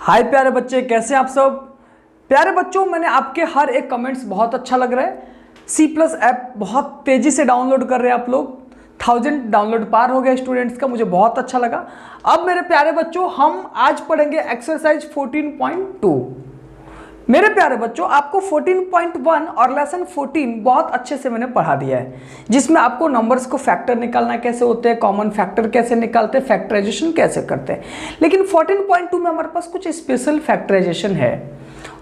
हाय प्यारे बच्चे, कैसे आप सब। प्यारे बच्चों, मैंने आपके हर एक कमेंट्स बहुत अच्छा लग रहा है। C+ ऐप बहुत तेज़ी से डाउनलोड कर रहे हैं आप लोग। 1000 डाउनलोड पार हो गया स्टूडेंट्स का, मुझे बहुत अच्छा लगा। अब मेरे प्यारे बच्चों, हम आज पढ़ेंगे एक्सरसाइज 14.2। मेरे प्यारे बच्चों, आपको 14.1 और लेसन 14 बहुत अच्छे से मैंने पढ़ा दिया है, जिसमें आपको नंबर्स को फैक्टर निकालना कैसे होते हैं, कॉमन फैक्टर कैसे निकालते हैं, फैक्टराइजेशन कैसे करते हैं। लेकिन 14.2 में हमारे पास कुछ स्पेशल फैक्टराइजेशन है,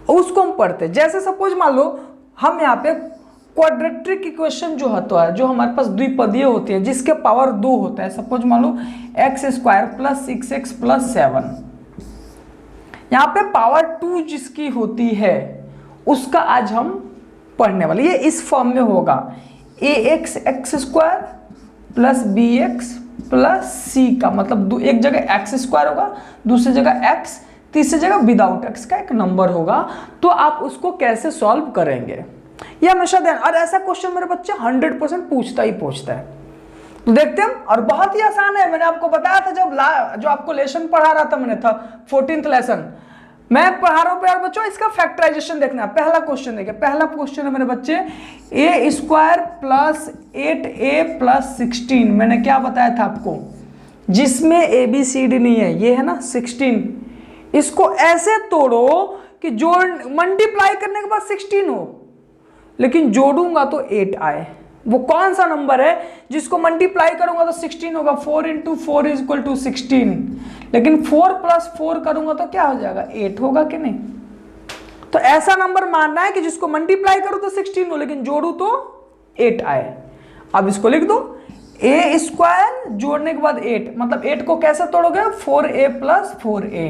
उसको हम पढ़ते हैं। जैसे सपोज मान लो हम यहाँ पे क्वाड्रेटिक इक्वेशन जो होता है, जो हमारे पास द्विपदीय होती है जिसके पावर 2 होता है। सपोज मान लो x² + 6x + 7, यहाँ पे पावर 2 जिसकी होती है उसका आज हम पढ़ने वाले। ये इस फॉर्म में होगा ax x² + bx + c का मतलब एक जगह x² होगा, दूसरी जगह x, तीसरी जगह विदाउट x का एक नंबर होगा। तो आप उसको कैसे सॉल्व करेंगे ये हमेशा ध्यान। और ऐसा क्वेश्चन मेरे बच्चे 100% पूछता है। तो देखते हैं, और बहुत ही आसान है। मैंने आपको बताया था जो आपको लेसन पढ़ा रहा था, मैंने था 14th लेसन मैं पढ़ा रहा हूं प्यारे बच्चों। इसका फैक्टराइजेशन देखना है। पहला क्वेश्चन देखिए, पहला क्वेश्चन है मेरे बच्चे a² + 8a + 16। मैंने क्या बताया था आपको, जिसमें ABCD नहीं है, ये है ना 16। इसको ऐसे तोड़ो कि जोड़ मल्टीप्लाई करने के बाद 16 हो, लेकिन जोड़ूंगा तो 8 आए। वो कौन सा नंबर है जिसको मल्टीप्लाई करूंगा तो 16 होगा। 4 × 4 = 16, लेकिन 4 + 4 करूंगा तो क्या हो जाएगा, 8 होगा कि नहीं। तो ऐसा नंबर मानना है कि जिसको मल्टीप्लाई करूं तो 16 हो, लेकिन जोड़ू तो 8 आए। अब इसको लिख दो, a² जोड़ने के बाद 8, मतलब 8 को कैसे तोड़ोगे, 4a + 4a,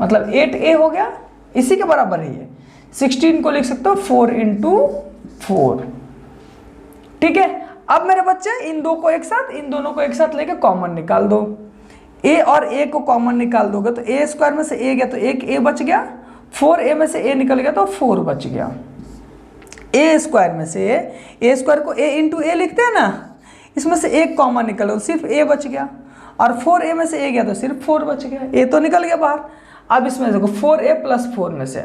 मतलब 8a हो गया, इसी के बराबर है ये। 16 को लिख सकते हो 4 × 4, ठीक है। अब मेरे बच्चे इन दोनों को एक साथ लेके कॉमन निकाल दो। a और a को कॉमन निकाल दोगे तो a² में से a गया तो एक a बच गया, 4a में से a निकल गया तो 4 बच गया। a² में से a² को a × a लिखते हैं ना, इसमें से एक कॉमन निकल तो सिर्फ a बच गया, और 4a में से a गया तो सिर्फ 4 बच गया, a तो निकल गया बाहर। अब इसमें देखो 4a + 4 में से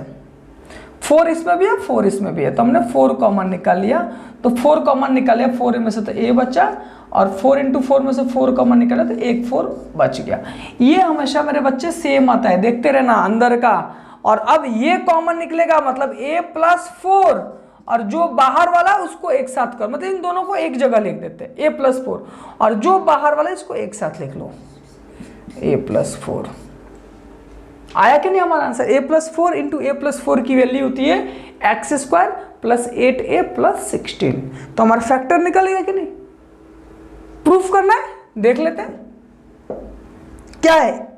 4 इसमें भी है, 4 इसमें भी है, तो हमने 4 कॉमन निकाल लिया। तो 4 कॉमन निकाले 4 में से तो a बचा, और 4 × 4 में से 4 कॉमन निकाले तो एक 4 बच गया। ये हमेशा मेरे बच्चे सेम आता है, देखते रहना अंदर का। और अब ये कॉमन निकलेगा, मतलब a + 4, और जो बाहर वाला उसको एक साथ कर, मतलब इन दोनों को एक जगह लिख देते हैं, a + 4, और जो बाहर वाला इसको एक साथ लिख लो, a + 4। आया कि नहीं हमारा आंसर। a + 4 × a + 4 की वैल्यू होती है x² + 8a + 16। तो हमारा फैक्टर निकलेगा कि नहीं, प्रूफ करना है, देख लेते हैं क्या है।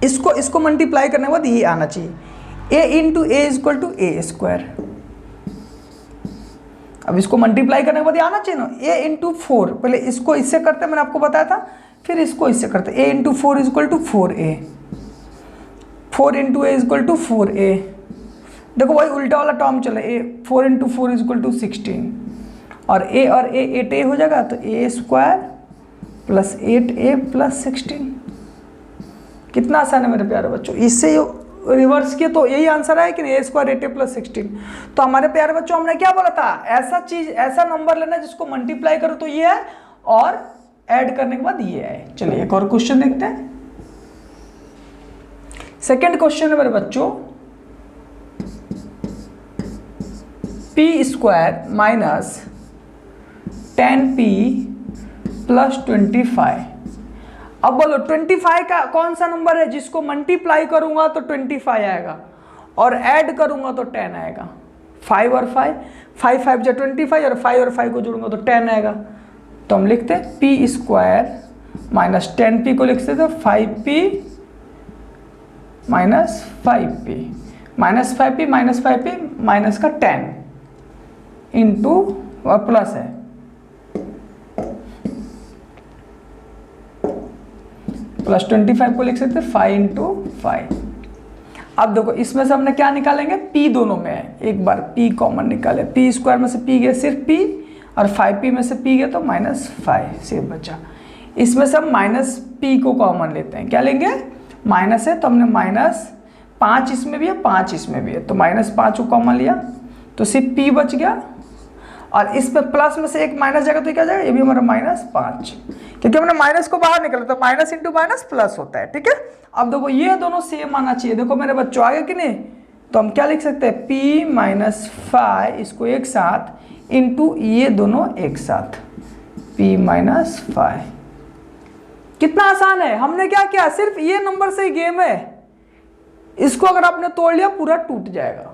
इसको मल्टीप्लाई करने के बाद ये आना चाहिए, a × a = a²। अब इसको मल्टीप्लाई करने के बाद ये आना चाहिए ना, a × 4। पहले इसको इससे करते, मैंने आपको बताया था, फिर इसको इससे करते। a × 4 = 4a, 4 × a = 4a। देखो वही उल्टा वाला टर्म चले, 4 × 4 = 16, और a और a 8a हो जाएगा, तो a² + 8a + 16। कितना आसान है मेरे प्यारे बच्चों। इससे रिवर्स किया तो यही आंसर है कि a² 8a + 16। तो हमारे प्यारे बच्चों, हमने क्या बोला था, ऐसा नंबर लेना जिसको मल्टीप्लाई करो तो ये है, और ऐड करने के बाद ये है। चलिए एक और क्वेश्चन देखते हैं। सेकंड क्वेश्चन है मेरे बच्चों, p² - 10p + 25। अब बोलो 25 का कौन सा नंबर है जिसको मल्टीप्लाई करूंगा तो 25 आएगा, और ऐड करूंगा तो 10 आएगा। 5 और 5, 5 5 = 25, और 5 और 5 को जोड़ूंगा तो 10 आएगा। तो हम लिखते हैं p² - 10p को लिखते थे 5p - 5p, -5p -5p minus का 10 इंटू प्लस है +25 को लिख सकते हैं 5 × 5। अब देखो इसमें से हमने क्या निकालेंगे, p दोनों में है, एक बार p कॉमन निकाले, p² में से p गया सिर्फ p, और 5p में से p गया तो -5 से बचा। इसमें से हम -p को कॉमन लेते हैं, क्या लेंगे, माइनस है तो हमने -5 इसमें भी है, 5 इसमें भी है, तो -5 को कॉमन लिया तो सिर्फ p बच गया। और इसमें प्लस में से एक माइनस जाएगा तो क्या जाएगा, ये भी हमारा -5, क्योंकि हमने माइनस को बाहर निकला तो माइनस इंटू माइनस प्लस होता है, ठीक है। अब देखो ये दोनों सेम आना चाहिए, देखो मेरे बच्चों आगे कि नहीं, तो हम क्या लिख सकते हैं, p -5 इसको एक साथ इंटू ये दोनों एक साथ, p -5। कितना आसान है, हमने क्या किया, सिर्फ ये नंबर से ही गेम है, इसको अगर आपने तोड़ लिया पूरा टूट जाएगा,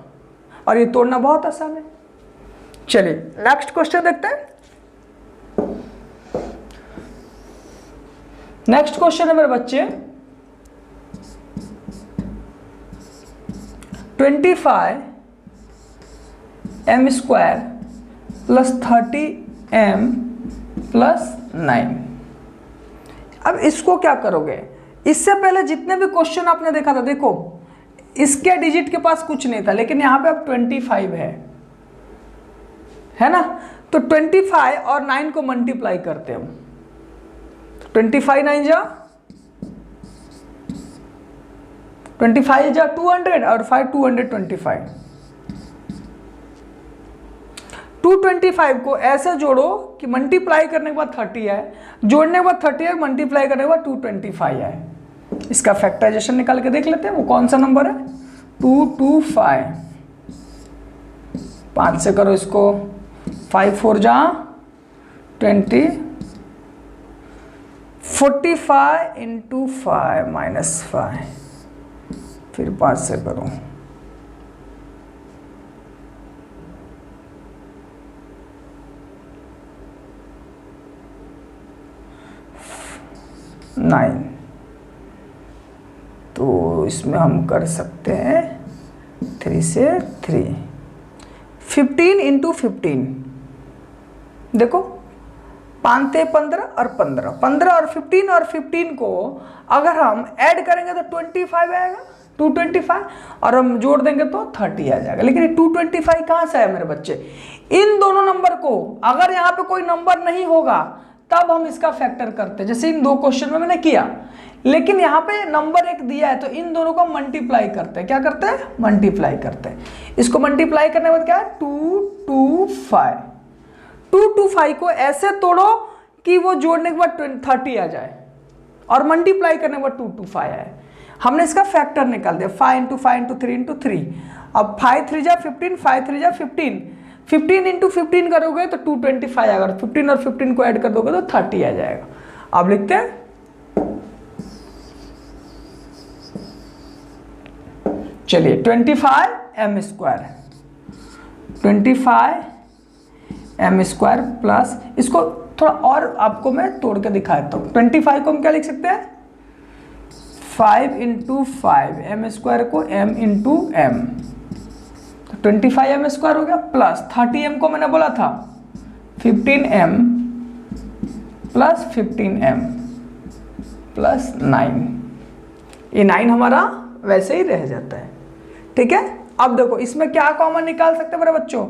और ये तोड़ना बहुत आसान है। चलिए नेक्स्ट क्वेश्चन देखते हैं। नेक्स्ट क्वेश्चन है मेरे बच्चे 25m² + 30m + 9। अब इसको क्या करोगे, इससे पहले जितने भी क्वेश्चन आपने देखा था, देखो इसके डिजिट के पास कुछ नहीं था, लेकिन यहां पे अब 25 है ना, तो 25 और 9 को मल्टीप्लाई करते हैं हम, 25 9 जा 25 जा 200 और 5 225। 225 को ऐसे जोड़ो कि मल्टीप्लाई करने के बाद 30 आए, जोड़ने के बाद 30 आए, मल्टीप्लाई करने के बाद 225 आए। इसका फैक्टराइजेशन निकाल के देख लेते हैं, वो कौन सा नंबर है, 225। 5 से करो इसको, 5 4 जा 20, 45 इंटू 5 -5, फिर 5 से करो, नाइन। तो इसमें हम कर सकते हैं 3 से 3, 15 इंटू 15, देखो 5 × 15 और 15, 15 और 15 और 15 को अगर हम ऐड करेंगे तो 25 आएगा, 225, और हम जोड़ देंगे तो 30 आ जाएगा। लेकिन ये 225 कहाँ से आया मेरे बच्चे, इन दोनों नंबर को अगर यहाँ पे कोई नंबर नहीं होगा तब हम इसका फैक्टर करते हैं, जैसे इन दो क्वेश्चन में मैंने किया, लेकिन यहाँ पे नंबर एक दिया है तो इन दोनों को मल्टीप्लाई करते हैं, क्या करते हैं, मल्टीप्लाई करते हैं। इसको मल्टीप्लाई करने के बाद क्या है, 225। 225 को ऐसे तोड़ो कि वो जोड़ने के बाद 30 आ जाए, और मल्टीप्लाई करने के बाद 225 आए। हमने इसका फैक्टर निकाल दिया, 5 × 5 × 3 × 3। अब 5 3 जा 15, 5 3 जा 15, 15 इंटू 15 करोगे तो 225 आएगा, 15 और 15 को ऐड कर दोगे तो 30 आ जाएगा। अब लिखते हैं, चलिए 25m², 25m² प्लस, इसको थोड़ा और आपको मैं तोड़ के दिखाता हूँ। 25 को हम क्या लिख सकते हैं, 5 × 5, m² को m × m, तो 25m² हो गया, प्लस 30m को मैंने बोला था 15m प्लस 15m प्लस 9, ये 9 हमारा वैसे ही रह जाता है, ठीक है। अब देखो इसमें क्या कॉमन निकाल सकते हैं मेरे बच्चों,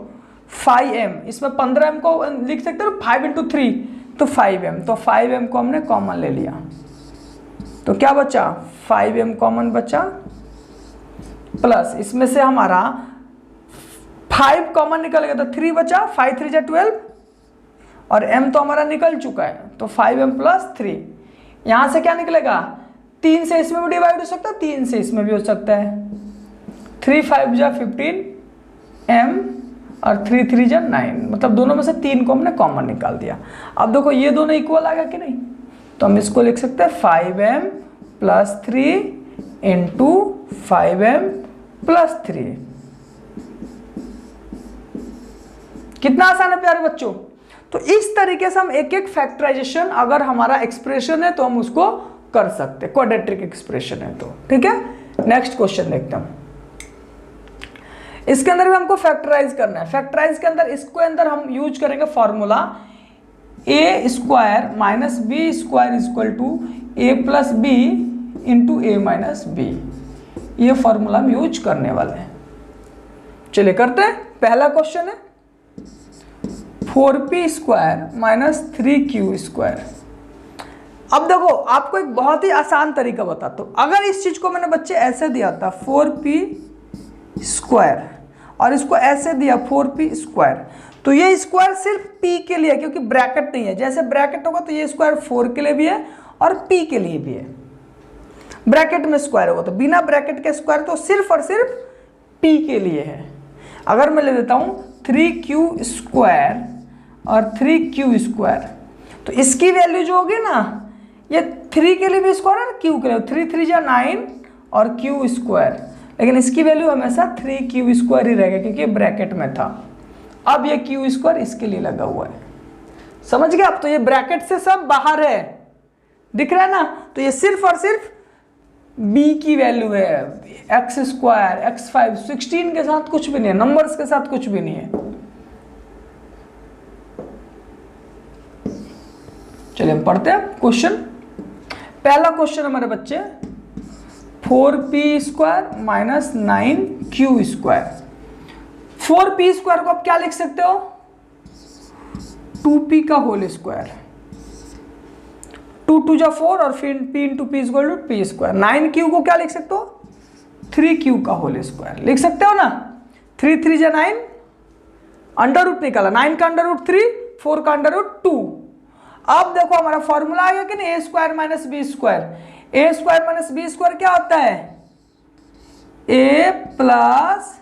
5m, इसमें 15m को लिख सकते हो, 5 × 3 तो 5m, तो 5m को हमने कॉमन ले लिया, तो क्या बचा, 5m कॉमन बचा, प्लस इसमें से हमारा 5 कॉमन निकल गया तो 3 बचा, 5 3 जा 12, और m तो हमारा निकल चुका है, तो 5m प्लस 3। यहाँ से क्या निकलेगा, 3 से इसमें भी डिवाइड हो सकता है, 3 से इसमें भी हो सकता है, 3 5 जा 15m और 3 3 जा 9, मतलब दोनों में से 3 को हमने कॉमन निकाल दिया। अब देखो ये दोनों इक्वल आ गया कि नहीं, तो हम इसको लिख सकते हैं 5m plus 3 into 5m plus 3। कितना आसान है प्यारे बच्चों। तो इस तरीके से हम एक एक फैक्टराइजेशन, अगर हमारा एक्सप्रेशन है तो हम उसको कर सकते हैं, क्वाड्रेटिक एक्सप्रेशन है तो, ठीक है। नेक्स्ट क्वेश्चन देखते हैं, इसके अंदर भी हमको फैक्टराइज करना है। फैक्टराइज के अंदर इसको अंदर हम यूज करेंगे formula a² - b² = a + b × a - b, ये फॉर्मूला हम यूज करने वाले हैं। चलिए करते हैं। पहला क्वेश्चन है 4p square minus 3q square. अब देखो आपको एक बहुत ही आसान तरीका बताता हूँ। अगर इस चीज को मैंने बच्चे ऐसे दिया था 4p स्क्वायर और इसको ऐसे दिया 4p स्क्वायर, तो ये स्क्वायर सिर्फ p के लिए है क्योंकि ब्रैकेट नहीं है। जैसे ब्रैकेट होगा तो ये स्क्वायर 4 के लिए भी है और p के लिए भी है। ब्रैकेट में स्क्वायर होगा तो बिना ब्रैकेट के स्क्वायर तो सिर्फ और सिर्फ p के लिए है। अगर मैं ले देता हूँ 3q स्क्वायर और 3q स्क्वायर, तो इसकी वैल्यू जो होगी ना, ये 3 के लिए भी स्क्वायर और q के लिए, 3 3 जा 9 और q स्क्वायर, लेकिन इसकी वैल्यू हमेशा 3q स्क्वायर ही रहेगा क्योंकि ब्रैकेट में था। अब ये q स्क्वायर इसके लिए लगा हुआ है, समझ गए? अब तो ये ब्रैकेट से सब बाहर है, दिख रहा है ना? तो ये सिर्फ और सिर्फ b की वैल्यू है, x स्क्वायर x5 16 के साथ कुछ भी नहीं है, नंबर्स के साथ कुछ भी नहीं है। चलिए हम पढ़ते हैं क्वेश्चन। पहला क्वेश्चन हमारे बच्चे 4p square minus 9q square. 4p square को आप क्या लिख सकते हो? 2p का होल स्क्वायर, 2 2 जा 4 और फिर p into P equal to P square. 9q को क्या लिख सकते हो? 3q का होल स्क्वायर लिख सकते हो ना? 3 3 जा 9, अंडर रूट निकाला, 9 का अंडर रूट 3, 4 का अंडर रूट 2। अब देखो हमारा फॉर्मूला आ गया कि नहीं, A square minus B square. A square minus B square क्या होता है? A plus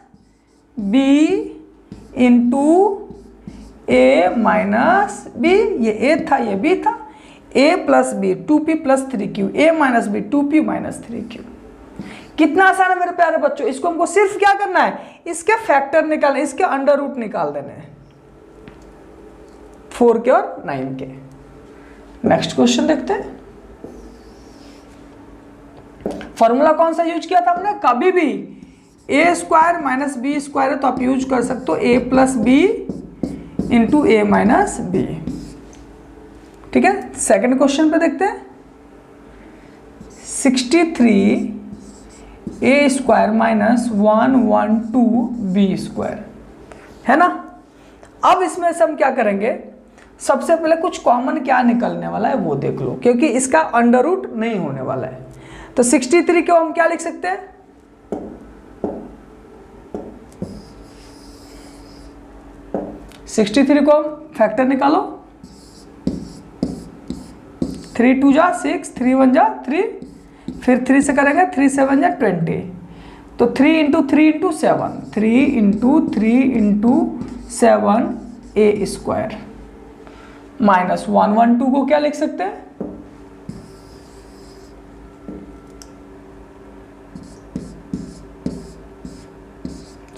B into A minus B, ये ए था ये बी था, A plus B 2p plus 3q, A minus B 2p minus 3q। कितना आसान है मेरे प्यारे बच्चों। इसको हमको सिर्फ क्या करना है, इसके फैक्टर निकालने, इसके अंडर रूट निकाल देने हैं, 4 के और 9 के। नेक्स्ट क्वेश्चन देखते हैं। फॉर्मूला कौन सा यूज किया था हमने? कभी भी ए स्क्वायर माइनस बी स्क्वायर है तो आप यूज कर सकते हो ए plus B into A minus B. ठीक है, सेकंड क्वेश्चन पे देखते हैं। 63 ए स्क्वायर माइनस 112 बी स्क्वायर है ना। अब इसमें से हम क्या करेंगे, सबसे पहले कुछ कॉमन क्या निकलने वाला है वो देख लो, क्योंकि इसका अंडर रूट नहीं होने वाला है। तो 63 को हम क्या लिख सकते हैं? (63) को हम फैक्टर निकालो, 3 2 जा 6, 3 1 जा 3, फिर 3 से करेंगे 3 7 जा 20, तो 3 इंटू 3 इंटू 7, 3 इंटू 3 इंटू 7 ए स्क्वायर माइनस 112 को क्या लिख सकते हैं?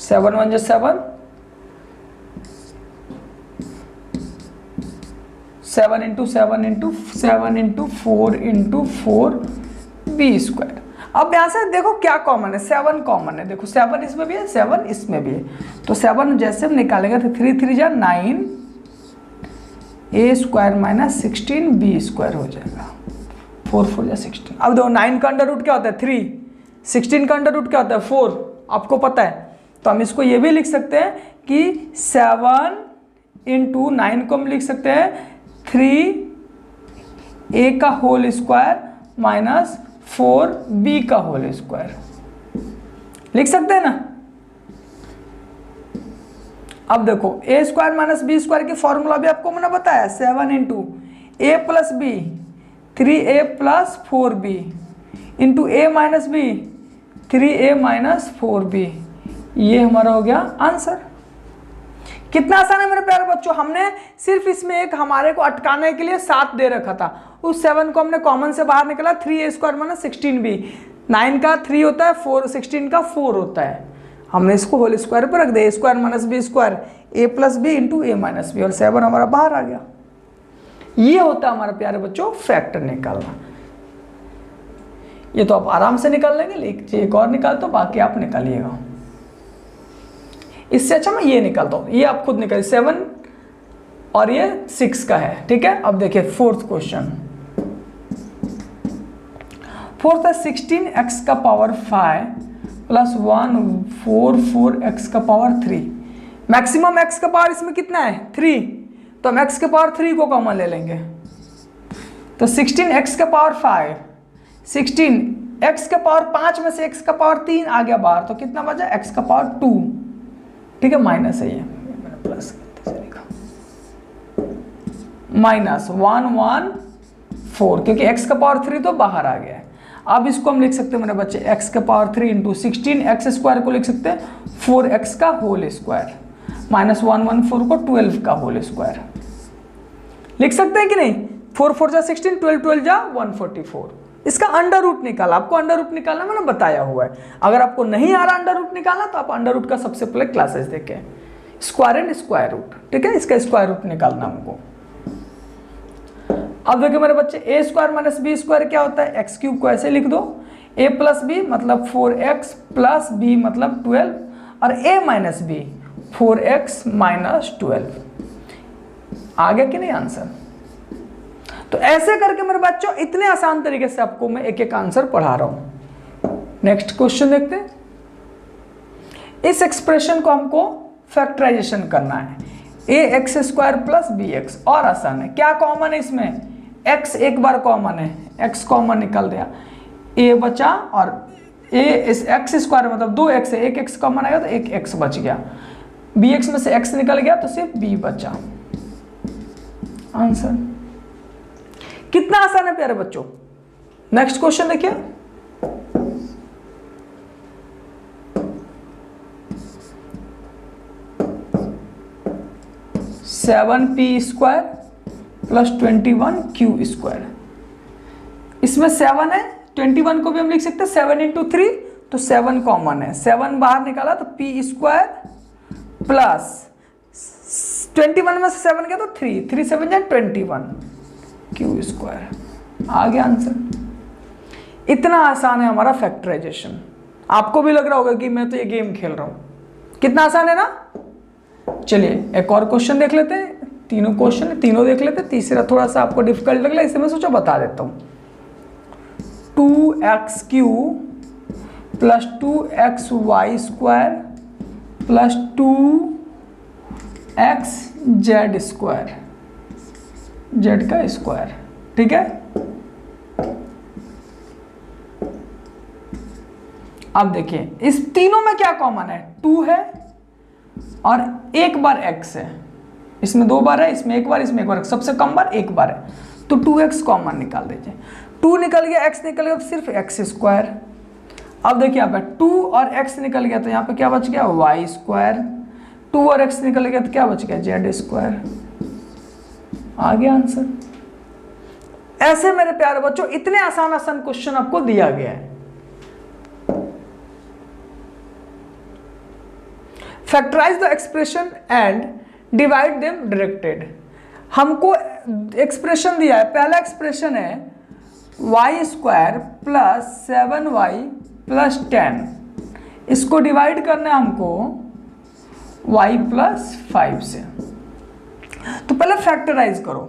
सेवन 1 जा 7, 7 into 7 into 7 into 4 into 4 B square. अब यहां से देखो क्या कॉमन है, 7 कॉमन है। देखो 7 इसमें भी है, 7 इसमें भी है, तो 7 जैसे हम निकालेंगे तो 3 3 जा 9 ए स्क्वायर माइनस 16 बी स्क्वायर हो जाएगा, 4 4 जा 16। अब देखो 9 का अंडर रूट क्या होता है? 3, 16 का अंडर रूट क्या होता है? 4, आपको पता है। तो हम इसको ये भी लिख सकते हैं कि 7 इंटू 9 को हम लिख सकते हैं 3 ए का होल स्क्वायर माइनस 4 बी का होल स्क्वायर, लिख सकते हैं ना। अब देखो A square minus B square की फॉर्मूला भी आपको मैंने बताया, 7 into A plus B 3a plus 4b into A minus B 3a minus 4b, ये हमारा हो गया आंसर। कितना आसान है मेरे प्यारे बच्चों। हमने सिर्फ इसमें एक हमारे को अटकाने के लिए 7 दे रखा था, उस 7 को हमने कॉमन से बाहर निकाला, 3a स्क्वायर माइनस 16b, 9 का 3 होता है, 4 16 का 4 होता है, हमने इसको होल स्क्वायर पर रख दिया, ए square minus B square A plus B into A minus B, और 7 हमारा बाहर आ गया। ये होता है हमारे प्यारे बच्चों फैक्टर निकालना। ये तो आप आराम से निकाल लेंगे, लेकिन एक और निकाल तो बाकी आप निकालिएगा। इससे अच्छा मैं ये निकालता हूँ, ये आप खुद निकालिए, 7 और ये 6 का है, ठीक है। अब देखिए फोर्थ क्वेश्चन, फोर्थ है 16x का पावर 5 प्लस 144x का पावर 3। मैक्सिमम x का पावर इसमें कितना है? 3, तो हम x के पावर 3 को कॉमन ले लेंगे, तो 16 x के पावर 5, 16 x के पावर 5 में से x का पावर 3 आ गया बाहर, तो कितना बचा x का पावर 2, ठीक है, माइनस है ये मैंने प्लस करते से लिखा, माइनस 114, क्योंकि x का पावर 3 तो बाहर आ गया है। अब इसको हम लिख सकते हैं मेरे बच्चे x का पावर 3 इंटू 16, x स्क्वायर को लिख सकते हैं 4x का होल स्क्वायर, माइनस 114 को 12 का होल स्क्वायर लिख सकते हैं कि नहीं। 4 4 जा 16, 12 12 जा 144। इसका अंडर रूट निकाला, आपको अंडर रूट निकालना मैंने बताया हुआ है। अगर आपको नहीं आ रहा अंडर रूट निकालना तो आप अंडर रूट का सबसे पहले क्लासेस देखें, स्क्वायर एंड स्क्वायर रूट, ठीक है, इसका स्क्वायर रूट निकालना हमको। अब देखिए मेरे बच्चे ए स्क्वायर माइनस बी स्क्वायर क्या होता है, एक्स क्यूब को ऐसे लिख दो, ए प्लस बी मतलब 4x प्लस बी मतलब 12, और ए माइनस बी 4x माइनस 12। आ गया कि नहीं आंसर। तो ऐसे करके मेरे बच्चों इतने आसान तरीके से आपको मैं एक एक आंसर पढ़ा रहा हूं। नेक्स्ट क्वेश्चन देखते हैं। इस एक्सप्रेशन को हमको फैक्टराइजेशन करना है, A X square plus B X, और आसान है। क्या कॉमन है इसमें, x एक बार कॉमन है, x कॉमन निकल गया, a बचा, और a इस x स्क्वायर मतलब 2x है, एक x कॉमन आएगा तो एक x बच गया, bx में से x निकल गया तो सिर्फ b बचा। आंसर कितना आसान है प्यारे बच्चों। नेक्स्ट क्वेश्चन देखिए, seven P square plus 21 Q square. इसमें 7 है, 21 को भी हम लिख सकते हैं 7 इंटू 3, तो 7 कॉमन है, 7 बाहर निकाला तो पी स्क्वायर प्लस 21 में से 7 गया तो 3, 3 7 जा 21 क्यू स्क्वायर। आ गया आंसर। इतना आसान है हमारा फैक्टराइजेशन। आपको भी लग रहा होगा कि मैं तो ये गेम खेल रहा हूं, कितना आसान है ना। चलिए एक और क्वेश्चन देख लेते हैं, तीनों क्वेश्चन तीनों देख लेते हैं, तीसरा थोड़ा सा आपको डिफिकल्ट लग रहा है इसे मैं सोचा बता देता हूं। 2x Q plus 2xy square plus 2xz square, z का स्क्वायर, ठीक है। अब देखिए इस तीनों में क्या कॉमन है, 2 है और एक बार x है, इसमें 2 बार है, इसमें एक बार, इसमें एक बार, सबसे कम बार एक बार है, तो 2x कॉमन निकाल दीजिए। 2 निकल गया, x निकल गया तो सिर्फ x स्क्वायर। अब देखिए यहाँ पे 2 और x निकल गया तो यहाँ पे क्या बच गया, y स्क्वायर। 2 और x निकल गया तो क्या बच गया, z स्क्वायर। आ गया आंसर। ऐसे मेरे प्यारे बच्चों इतने आसान आसान क्वेश्चन आपको दिया गया है। Factorise the expression and divide them directed. हमको एक्सप्रेशन दिया है, पहला एक्सप्रेशन है y square plus 7y plus 10, इसको डिवाइड करना है हमको y प्लस 5 से। तो पहले फैक्टराइज करो,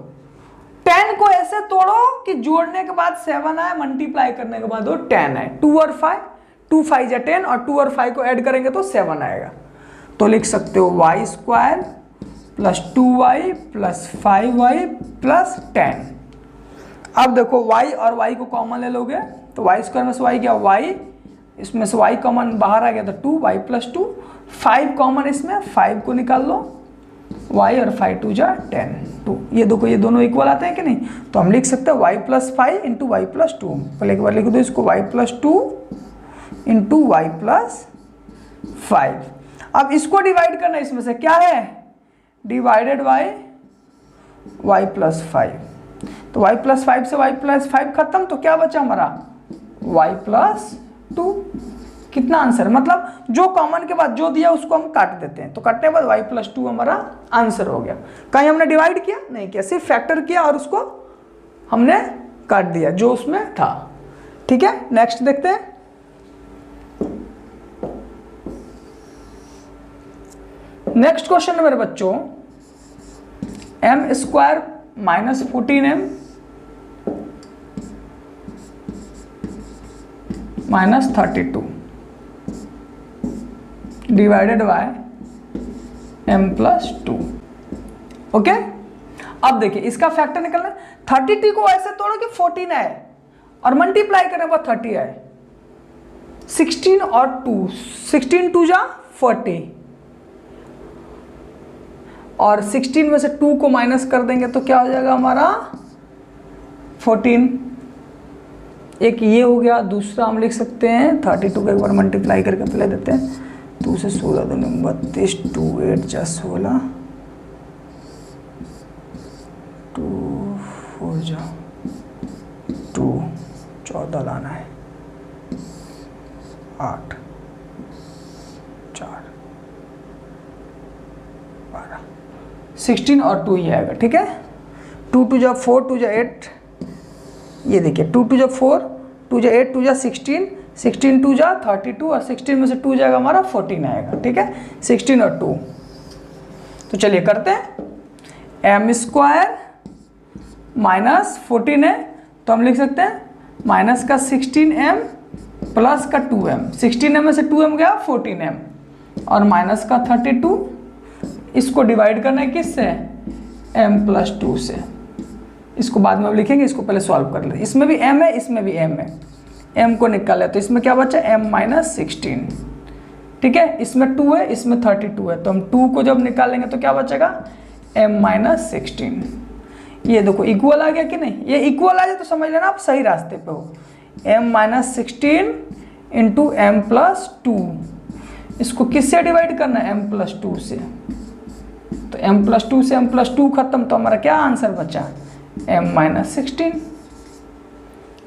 10 को ऐसे तोड़ो कि जोड़ने के बाद 7 आए, मल्टीप्लाई करने के बाद वो 10 है। 2 और 5, 2 5 या 10, और 2 और 5 को ऐड करेंगे तो 7 आएगा। तो लिख सकते हो y square plus 2y plus 5y plus 10। अब देखो y और y को कॉमन ले लोगे तो y स्क्वायर में से y गया y, इसमें से y कॉमन बाहर आ गया तो 2y प्लस 2, 5 कॉमन इसमें, 5 को निकाल लो, y और 5 2 जा 10, 2। ये देखो ये दोनों इक्वल आते हैं कि नहीं, तो हम लिख सकते हैं y plus 5 into Y plus 2। पहले एक बार लिख दो इसको, y plus 2 into Y plus 5। अब इसको डिवाइड करना, इसमें से क्या है, डिवाइडेड बाय y प्लस 5, तो y प्लस 5 से y प्लस 5 खत्म, तो क्या बचा हमारा y प्लस 2। कितना आंसर, मतलब जो कॉमन के बाद जो दिया उसको हम काट देते हैं, तो काटने के बाद y प्लस 2 हमारा आंसर हो गया। कहीं हमने डिवाइड किया नहीं किया, सिर्फ फैक्टर किया और उसको हमने काट दिया जो उसमें था। ठीक है, नेक्स्ट देखते हैं। नेक्स्ट क्वेश्चन है मेरे बच्चों, m square minus 14m minus 32 divided by m plus 2। Okay, अब देखिए इसका फैक्टर निकलना है, 32 को ऐसे तोड़ो कि 14 आए और मल्टीप्लाई करने के बाद 30 आए। 16 और 2, 16 2 जा 40 और 16 में से 2 को माइनस कर देंगे तो क्या हो जाएगा हमारा 14। एक ये हो गया, दूसरा हम लिख सकते हैं 32 को एक बार मल्टीप्लाई करके पहले देते हैं, 2 से 16 2 32, 2 8 जा 16, 2 4 जा 2 14 लाना है, 8 4 12, 16 और 2 ये आएगा। ठीक है, 2 2 जा 4, 2 जा 8, ये देखिए 2 2 जा 4, 2 जा 8, 2 जा 16, 16 2 जा 32 और 16 में से 2 जाएगा हमारा 14 आएगा। ठीक है, 16 और 2। तो चलिए करते हैं, एम स्क्वायर माइनस 14 है तो हम लिख सकते हैं माइनस का 16m प्लस का 2m, 16m में से 2m गया 14m और माइनस का 32, इसको डिवाइड करना है किससे, m प्लस 2 से। इसको बाद में अब लिखेंगे, इसको पहले सॉल्व कर लेते। इसमें भी m है, इसमें भी m है, m को निकाले तो इसमें क्या बचा m माइनस 16। ठीक है, इसमें 2 है, इसमें 32 है, तो हम 2 को जब निकालेंगे तो क्या बचेगा m माइनस 16। ये देखो इक्वल आ गया कि नहीं, ये इक्वल आ जाए तो समझ लेना आप सही रास्ते पे हो। m minus 16 into M plus 2, इसको किससे डिवाइड करना है, m प्लस 2 से, तो m प्लस 2 से m प्लस 2 खत्म, तो हमारा क्या आंसर बचा, m माइनस 16।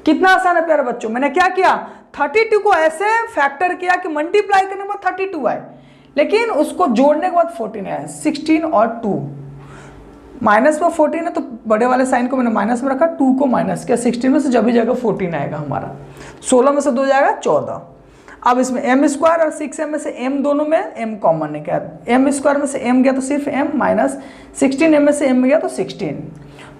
कितना आसान है प्यारे बच्चों, मैंने क्या किया 32 को ऐसे फैक्टर किया कि मल्टीप्लाई करने के बाद 32 आए, लेकिन उसको जोड़ने के बाद 14 आया। 16 और 2, माइनस में 14 है तो बड़े वाले साइन को मैंने माइनस में रखा, 2 को माइनस किया, 16 में से जब भी जाएगा 14 आएगा हमारा, 16 में से 2 जाएगा 14। अब इसमें m स्क्वायर और 6m में से m दोनों में m कॉमन है, क्या m स्क्वायर में से m गया तो सिर्फ m माइनस 16m में से m गया तो 16,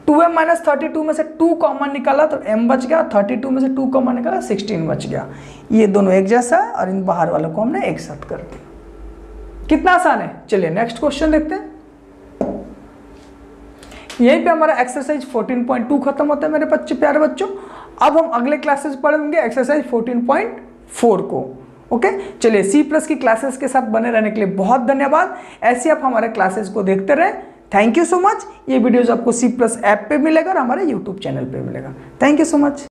2m माइनस 32 में से 2 कॉमन निकाला तो m बच गया, 32 में से 2 कॉमन निकाला 16 बच गया। ये दोनों एक जैसा है और इन बाहर वालों को हमने एक साथ कर दिया। कितना आसान है। चलिए नेक्स्ट क्वेश्चन देखते हैं। यहीं पे हमारा एक्सरसाइज 14.2 खत्म होता है मेरे बच्चे प्यारे बच्चों। अब हम अगले क्लासेस पढ़ेंगे एक्सरसाइज 14.4 को। ओके, चलिए सी प्लस की क्लासेस के साथ बने रहने के लिए बहुत धन्यवाद। ऐसे आप हमारे क्लासेस को देखते रहें। Thank you so much. ये वीडियोज आपको सी प्लस ऐप पे मिलेगा और हमारे यूट्यूब चैनल पे मिलेगा। Thank you so much.